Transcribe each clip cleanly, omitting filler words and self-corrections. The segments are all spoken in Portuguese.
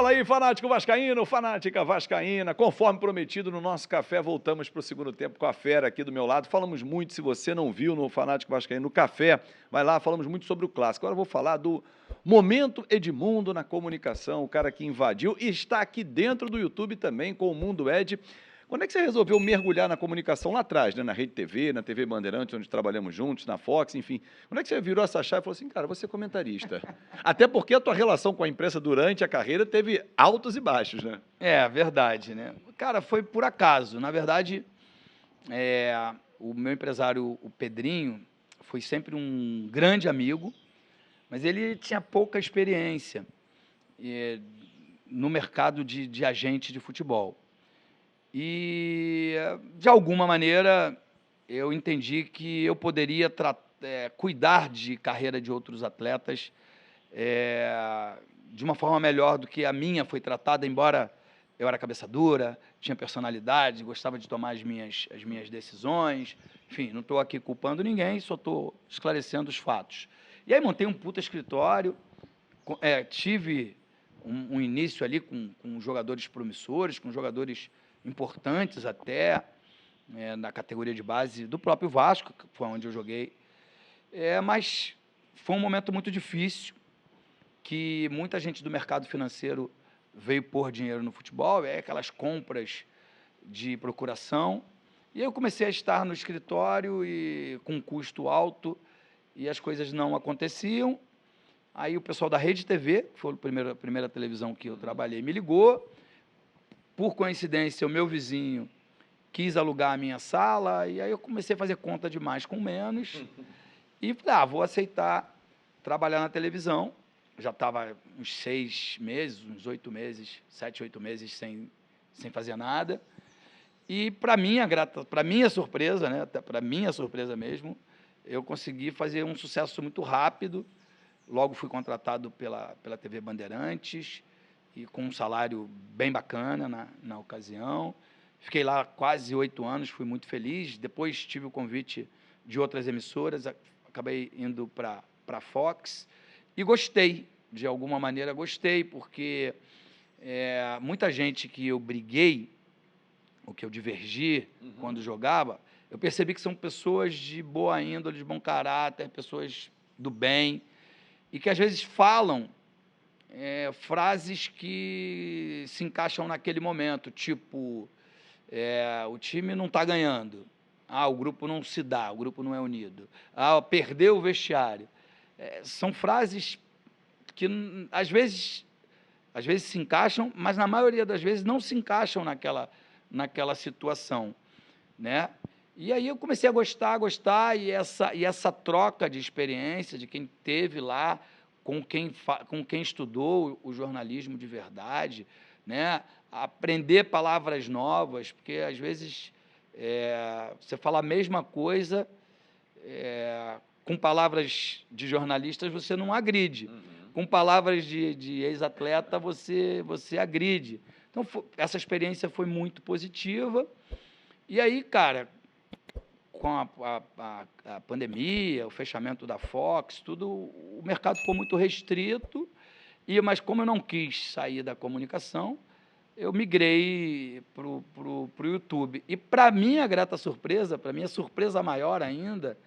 Fala aí, fanático vascaíno, fanática vascaína. Conforme prometido no nosso café, voltamos para o segundo tempo com a fera aqui do meu lado. Falamos muito, se você não viu no Fanático Vascaíno, no café, vai lá, falamos muito sobre o clássico. Agora eu vou falar do momento Edmundo na comunicação, o cara que invadiu e está aqui dentro do YouTube também com o Mundo Ed. Quando é que você resolveu mergulhar na comunicação lá atrás, né? Na Rede TV, na TV Bandeirantes, onde trabalhamos juntos, na Fox, enfim. Quando é que você virou essa chave e falou assim, cara, vou ser comentarista? Até porque a tua relação com a imprensa durante a carreira teve altos e baixos, né? É, verdade, né? Cara, foi por acaso. Na verdade, o meu empresário, o Pedrinho, foi sempre um grande amigo, mas ele tinha pouca experiência no mercado de agente de futebol. E, de alguma maneira, eu entendi que eu poderia cuidar de carreira de outros atletas de uma forma melhor do que a minha foi tratada, embora eu era cabeça dura, tinha personalidade, gostava de tomar as minhas decisões. Enfim, não estou aqui culpando ninguém, só estou esclarecendo os fatos. E aí montei um puta escritório, tive um início ali com jogadores promissores, com jogadores importantes até, na categoria de base do próprio Vasco, que foi onde eu joguei. Mas foi um momento muito difícil, que muita gente do mercado financeiro veio pôr dinheiro no futebol, aquelas compras de procuração. E eu comecei a estar no escritório e com um custo alto, e as coisas não aconteciam. Aí o pessoal da Rede TV, que foi a primeira televisão que eu trabalhei, me ligou. Por coincidência, o meu vizinho quis alugar a minha sala, e aí eu comecei a fazer conta de mais com menos, e falei, vou aceitar trabalhar na televisão. Já estava uns 6 meses, uns 8 meses, 7, 8 meses sem fazer nada. E, para minha surpresa, né, até para minha surpresa mesmo, eu consegui fazer um sucesso muito rápido. Logo fui contratado pela TV Bandeirantes, e com um salário bem bacana na ocasião. Fiquei lá quase 8 anos, fui muito feliz. Depois tive o convite de outras emissoras, acabei indo para a Fox, e gostei, de alguma maneira gostei, porque muita gente que eu briguei, ou que eu divergi quando jogava, eu percebi que são pessoas de boa índole, de bom caráter, pessoas do bem, e que às vezes falam frases que se encaixam naquele momento, tipo, o time não está ganhando, o grupo não se dá, o grupo não é unido, perdeu o vestiário. São frases que às vezes se encaixam, mas na maioria das vezes não se encaixam naquela situação, né? E aí eu comecei a gostar, e essa troca de experiência de quem teve lá, com quem estudou o jornalismo de verdade, né? Aprender palavras novas, porque às vezes você fala a mesma coisa, com palavras de jornalistas você não agride, com palavras de ex-atleta você agride. Então, essa experiência foi muito positiva. E aí, cara, com a pandemia, o fechamento da Fox, tudo, o mercado ficou muito restrito, mas como eu não quis sair da comunicação, eu migrei para o YouTube. E, para minha grata surpresa, para minha surpresa maior ainda,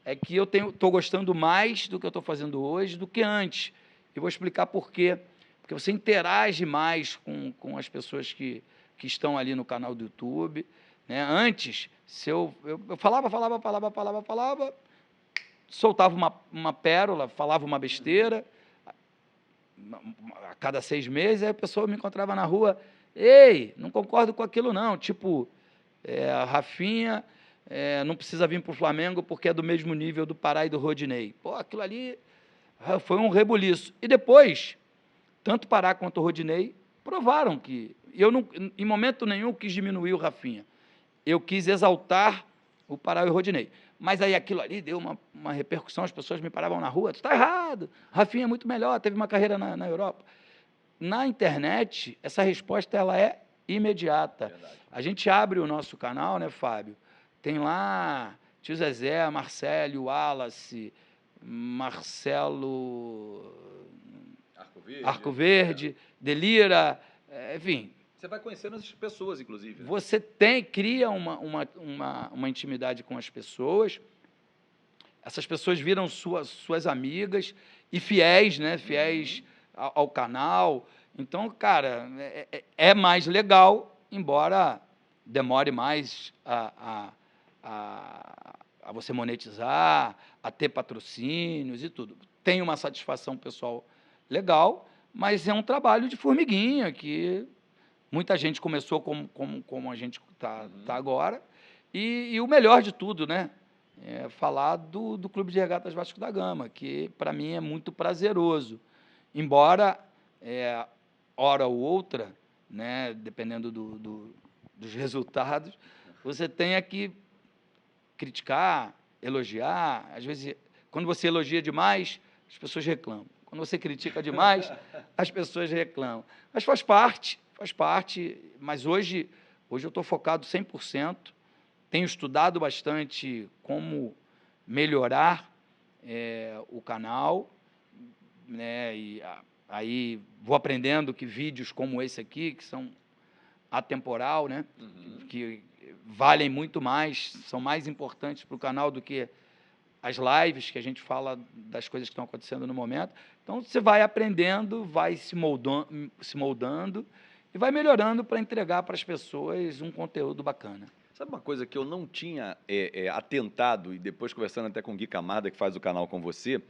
é que eu estou gostando mais do que eu estou fazendo hoje do que antes. E vou explicar por quê. Porque você interage mais com as pessoas que estão ali no canal do YouTube, né? Antes, se eu falava, soltava uma pérola, falava uma besteira, a cada 6 meses, aí a pessoa me encontrava na rua, ei, não concordo com aquilo não, tipo, a Rafinha não precisa vir para o Flamengo porque é do mesmo nível do Pará e do Rodinei. Pô, aquilo ali foi um rebuliço. E depois, tanto Pará quanto o Rodinei provaram que... Eu, não, em momento nenhum, quis diminuir o Rafinha. Eu quis exaltar o Pará e o Rodinei. Mas aí aquilo ali deu uma repercussão, as pessoas me paravam na rua, tu está errado, Rafinha é muito melhor, teve uma carreira na Europa. Na internet, essa resposta ela é imediata. Verdade. A gente abre o nosso canal, né, Fábio? Tem lá tio Zezé, Marcelo, Wallace, Marcelo... Arco Verde. Arco Verde, delira, enfim. Você vai conhecendo as pessoas, inclusive. Né? Você cria uma intimidade com as pessoas, essas pessoas viram suas amigas e fiéis, né? Fiéis ao canal. Então, cara, é mais legal, embora demore mais a você monetizar, a ter patrocínios e tudo. Tem uma satisfação pessoal legal, mas é um trabalho de formiguinha, que muita gente começou como a gente tá agora. E o melhor de tudo, né? É falar do Clube de Regatas Vasco da Gama, que para mim é muito prazeroso. Embora, hora ou outra, né, dependendo dos resultados, você tenha que criticar, elogiar. Às vezes, quando você elogia demais, as pessoas reclamam. Quando você critica demais, as pessoas reclamam. Mas faz parte. Mas hoje eu estou focado 100%. Tenho estudado bastante como melhorar o canal, né? E aí vou aprendendo que vídeos como esse aqui, que são atemporal, né? Que valem muito mais, são mais importantes para o canal do que as lives, que a gente fala das coisas que estão acontecendo no momento. Então, você vai aprendendo, vai se moldando e vai melhorando para entregar para as pessoas um conteúdo bacana. Sabe uma coisa que eu não tinha atentado, e depois conversando até com o Gui Camarda, que faz o canal com você,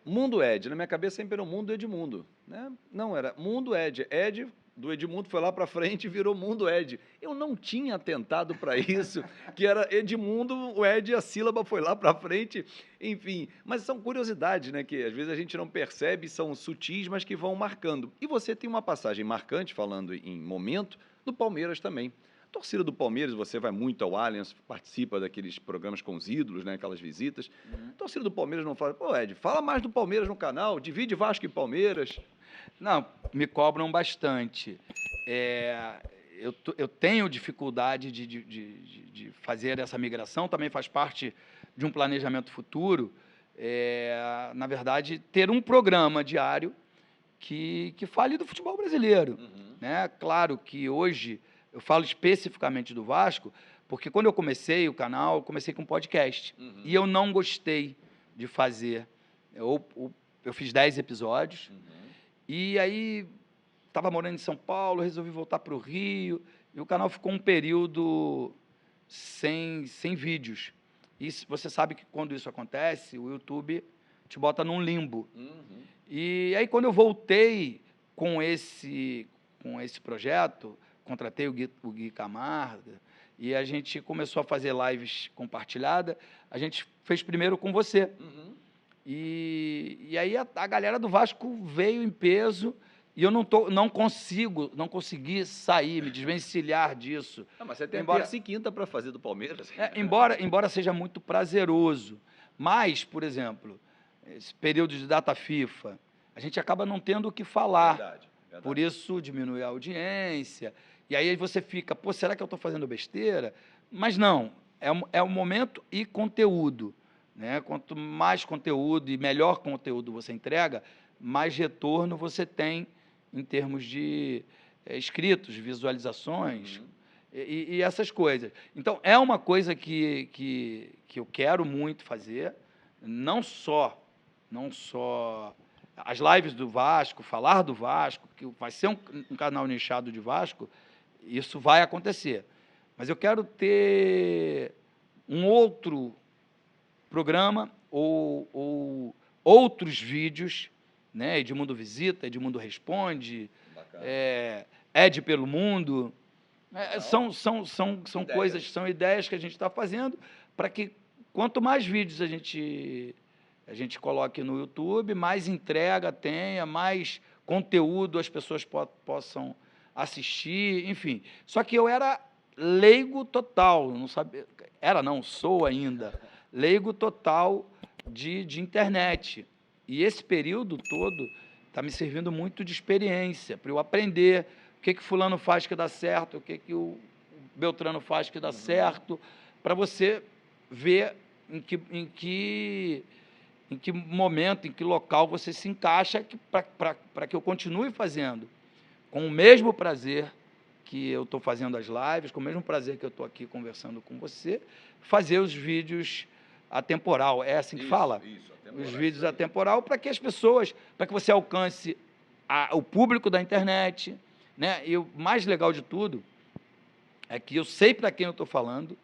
Mundo Ed, na minha cabeça sempre era o Mundo Edmundo, né? Não, era Mundo Ed. Ed do Edmundo foi lá para frente e virou Mundo Ed. Eu não tinha atentado para isso, que era Edmundo, o Ed, a sílaba foi lá para frente, enfim. Mas são curiosidades, né, que às vezes a gente não percebe, são sutis, mas que vão marcando. E você tem uma passagem marcante, falando em momento, do Palmeiras também. Torcida do Palmeiras, você vai muito ao Allianz, participa daqueles programas com os ídolos, né, aquelas visitas. Torcida do Palmeiras não fala, pô, Ed, fala mais do Palmeiras no canal, divide Vasco e Palmeiras. Não, me cobram bastante. Eu tenho dificuldade de fazer essa migração, também faz parte de um planejamento futuro. Na verdade, ter um programa diário que fale do futebol brasileiro. Né? Claro que hoje eu falo especificamente do Vasco, porque quando eu comecei o canal, eu comecei com podcast. E eu não gostei de fazer. Eu fiz 10 episódios, e aí estava morando em São Paulo, resolvi voltar para o Rio, e o canal ficou um período sem vídeos. E você sabe que quando isso acontece, o YouTube te bota num limbo. E aí, quando eu voltei com esse projeto, contratei o Gui Camarda, e a gente começou a fazer lives compartilhadas. A gente fez primeiro com você. E aí a galera do Vasco veio em peso, e eu não consegui sair, me desvencilhar disso. Mas você tem terça e quinta para fazer do Palmeiras. Embora seja muito prazeroso. Mas, por exemplo, esse período de data FIFA, a gente acaba não tendo o que falar. Verdade. Por isso diminui a audiência. E aí você fica, pô, será que eu estou fazendo besteira? Mas não, é o momento e conteúdo. Né? Quanto mais conteúdo e melhor conteúdo você entrega, mais retorno você tem em termos de inscritos, visualizações e essas coisas. Então, é uma coisa que eu quero muito fazer, não só as lives do Vasco, falar do Vasco, que vai ser um canal nichado de Vasco, isso vai acontecer. Mas eu quero ter um outro programa ou outros vídeos, né? Edmundo Visita, Edmundo Responde, Ed pelo Mundo. São coisas, são ideias que a gente está fazendo para que quanto mais vídeos a gente coloque no YouTube, mais entrega tenha, mais conteúdo as pessoas possam assistir, enfim. Só que eu era leigo total, não sabia, sou ainda leigo total de internet. E esse período todo está me servindo muito de experiência, para eu aprender o que fulano faz que dá certo, o que o Beltrano faz que dá certo, para você ver em que momento, em que local você se encaixa para que eu continue fazendo. com o mesmo prazer que eu estou fazendo as lives, com o mesmo prazer que eu estou aqui conversando com você, fazer os vídeos atemporal. É assim que fala? Isso, Os vídeos atemporal, para que as pessoas, para que você alcance o público da internet, né? E o mais legal de tudo é que eu sei para quem eu estou falando,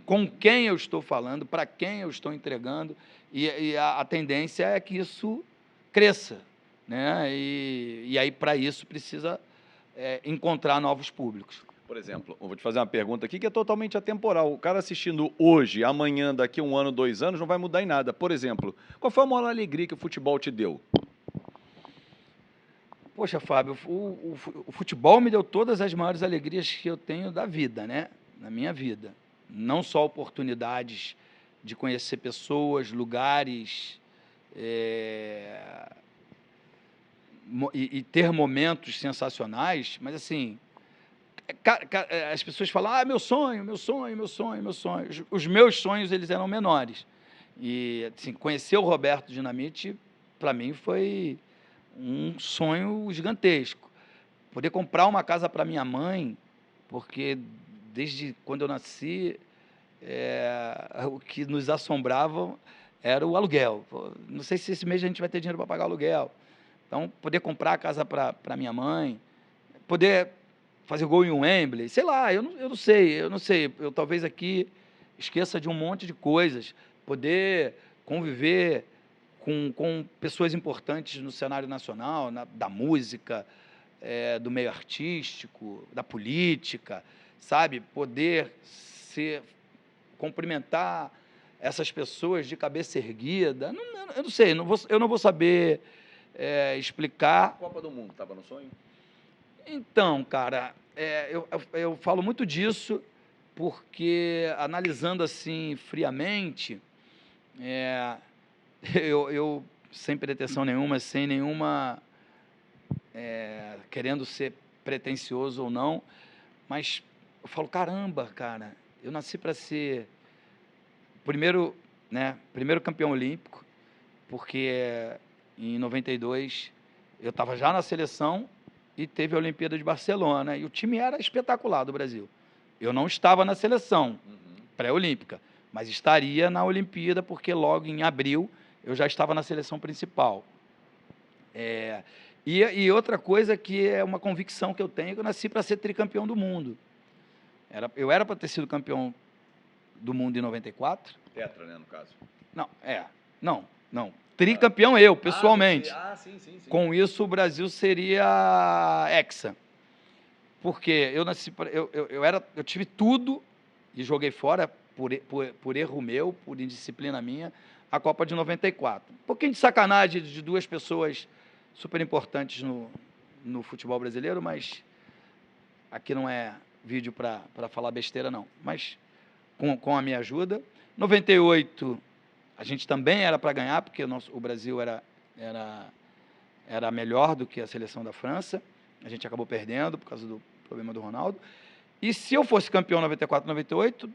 com quem eu estou falando, para quem eu estou entregando, e a tendência é que isso cresça, né? E aí, para isso, precisa encontrar novos públicos. Por exemplo, eu vou te fazer uma pergunta aqui que é totalmente atemporal. O cara assistindo hoje, amanhã, daqui a 1 ano, 2 anos, não vai mudar em nada. Por exemplo, qual foi a maior alegria que o futebol te deu? Poxa, Fábio, o futebol me deu todas as maiores alegrias que eu tenho da vida, né? Na minha vida. Não só oportunidades de conhecer pessoas, lugares, e ter momentos sensacionais, mas assim, as pessoas falam, meu sonho, meu sonho, meu sonho, meu sonho. Os meus sonhos, eles eram menores. E assim, conhecer o Roberto Dinamite, para mim, foi um sonho gigantesco. Poder comprar uma casa para minha mãe, porque desde quando eu nasci, o que nos assombrava era o aluguel. Não sei se esse mês a gente vai ter dinheiro para pagar o aluguel. Então, poder comprar a casa para minha mãe, poder fazer gol em um Wembley, sei lá, eu não sei. Eu talvez aqui esqueça de um monte de coisas. Poder conviver com pessoas importantes no cenário nacional, da música, do meio artístico, da política, sabe? Poder cumprimentar essas pessoas de cabeça erguida. Eu não sei, eu não vou saber explicar. A Copa do Mundo estava no sonho? Então, cara, eu falo muito disso porque, analisando assim friamente, eu sem pretensão nenhuma, sem nenhuma querendo ser pretensioso ou não, mas eu falo, caramba, cara, eu nasci para ser primeiro campeão olímpico, porque em 92 eu estava já na seleção e teve a Olimpíada de Barcelona, e o time era espetacular do Brasil. Eu não estava na seleção pré-olímpica, mas estaria na Olimpíada, porque logo em abril eu já estava na seleção principal. E outra coisa que é uma convicção que eu tenho, que eu nasci para ser tricampeão do mundo. Eu era para ter sido campeão do mundo em 94. Tetra, né, no caso? Não. Tricampeão eu, pessoalmente. Sim. Com isso, o Brasil seria hexa. Porque eu nasci, eu tive tudo e joguei fora por erro meu, por indisciplina minha, a Copa de 94. Um pouquinho de sacanagem de duas pessoas super importantes no futebol brasileiro, mas aqui não é vídeo para falar besteira, não. Mas com a minha ajuda. 98, a gente também era para ganhar, porque o Brasil era melhor do que a seleção da França. A gente acabou perdendo por causa do problema do Ronaldo. E se eu fosse campeão em 94, 98,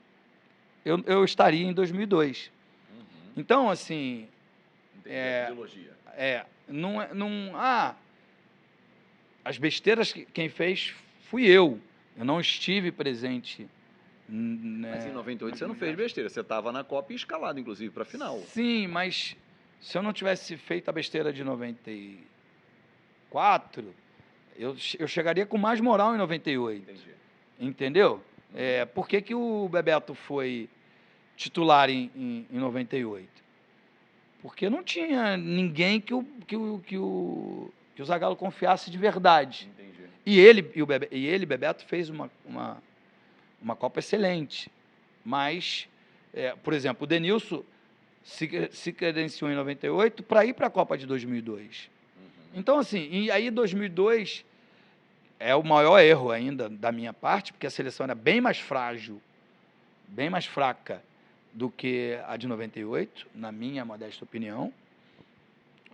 eu estaria em 2002. Então, assim... ideologia. As besteiras quem fez fui eu. Eu não estive presente. Mas em 98 você não fez besteira. Você estava na Copa e escalado, inclusive, para a final. Sim, mas se eu não tivesse feito a besteira de 94, eu chegaria com mais moral em 98. Entendi. Entendeu? Por que o Bebeto foi titular em 98? Porque não tinha ninguém que o Zagallo confiasse de verdade. Entendi. E ele, Bebeto, fez uma Copa excelente. Mas, por exemplo, o Denilson se credenciou em 98 para ir para a Copa de 2002. Então, assim, e aí 2002 é o maior erro ainda da minha parte, porque a seleção era bem mais frágil, bem mais fraca do que a de 98, na minha modesta opinião.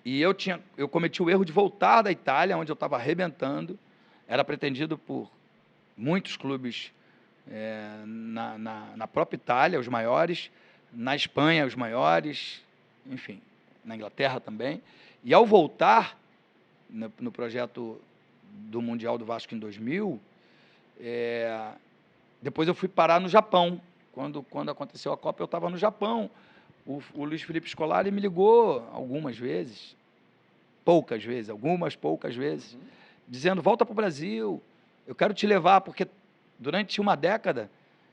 E eu cometi o erro de voltar da Itália, onde eu estava arrebentando. Era pretendido por muitos clubes na própria Itália, os maiores, na Espanha, os maiores, enfim, na Inglaterra também. E ao voltar no projeto do Mundial do Vasco em 2000, depois eu fui parar no Japão. Quando aconteceu a Copa, eu estava no Japão. O Luiz Felipe Scolari me ligou algumas vezes, poucas vezes, poucas vezes, dizendo, volta para o Brasil, eu quero te levar, porque durante uma década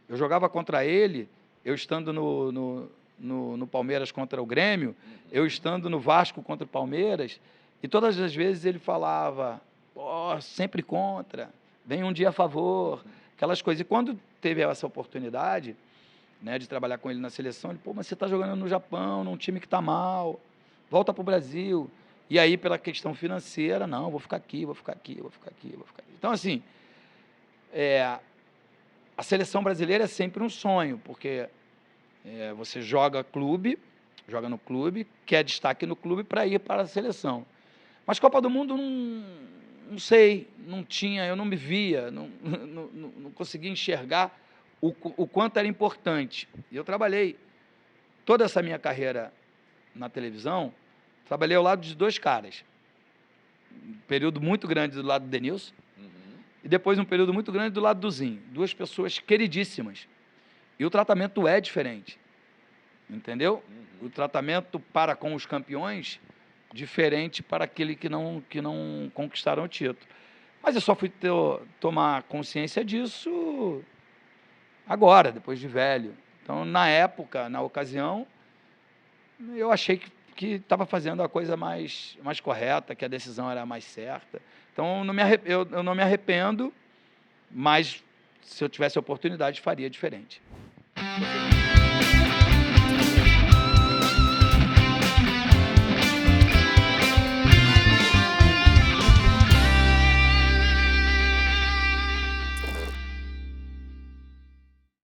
eu jogava contra ele, eu estando no Palmeiras contra o Grêmio, eu estando no Vasco contra o Palmeiras, e todas as vezes ele falava, sempre contra, vem um dia a favor, aquelas coisas. E quando teve essa oportunidade, né, de trabalhar com ele na seleção, ele, mas você está jogando no Japão, num time que está mal, volta para o Brasil. E aí, pela questão financeira, não, vou ficar aqui. Então, assim, a seleção brasileira é sempre um sonho, porque você joga no clube, quer destaque no clube para ir para a seleção. Mas Copa do Mundo, não sei, não tinha, eu não me via, não conseguia enxergar o quanto era importante. E eu trabalhei toda essa minha carreira na televisão, trabalhei ao lado de dois caras. Um período muito grande do lado do Denilson, e depois um período muito grande do lado do Zinho. Duas pessoas queridíssimas. E o tratamento é diferente. Entendeu? O tratamento para com os campeões, diferente para aquele que não conquistaram o título. Mas eu só fui tomar consciência disso agora, depois de velho. Então, na época, na ocasião, eu achei que estava fazendo a coisa mais correta, que a decisão era mais certa. Então, eu não me arrependo, mas se eu tivesse a oportunidade, faria diferente.